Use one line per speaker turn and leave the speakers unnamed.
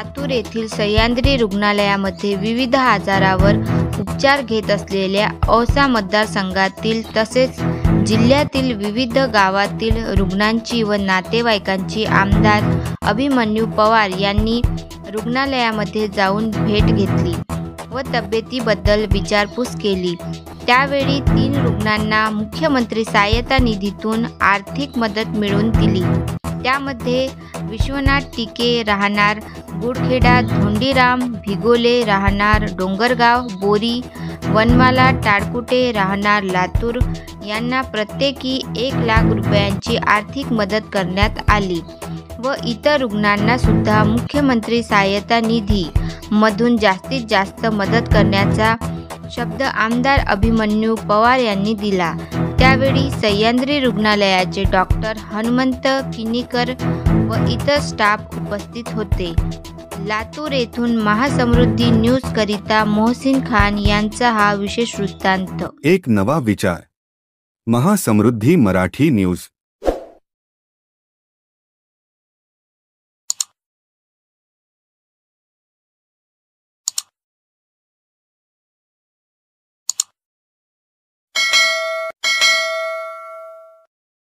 लातूर येथील सह्याद्री रुग्णालयामध्ये विविध आजारावर उपचार घेत असलेल्या औसा मतदारसंघातील तसेच जिल्ह्यातील विविध गावातील रुग्णांची व नातेवाईकांची आमदार अभिमन्यू पवार यांनी रुग्णालयामध्ये जाऊन भेट घेतली व तब्येतीबद्दल विचारपूस केली। त्यावेळी 3 रुग्णांना मुख्यमंत्री सहाय्यता निधीतून आर्थिक मदत मिळवून दिली। त्यामध्ये विश्वनाथ टिके राहणार गुडखेडा, धोंडीराम भिगोले राहणार डोंगरगाव बोरी, वनमाला टाळकुटे राहणार लातूर यांना प्रत्येकी 1 लाख रुपयांची आर्थिक मदत करण्यात आली व इतर रुग्णांना सुद्धा मुख्यमंत्री सहाय्यता निधी मधून जास्तीत जास्त मदत करण्याचा शब्द आमदार अभिमन्यू पवार यांनी दिला। त्यावेळी सह्याद्री रुग्णालयाचे डॉक्टर हनुमंत किनीकर व इतर स्टाफ उपस्थित होते। लातूर येथून महासमृद्धी न्यूज करिता मोहसिन खान यांचा हा विशेष वृत्तांत।
एक नवा विचार, महासमृद्धी मराठी न्यूज।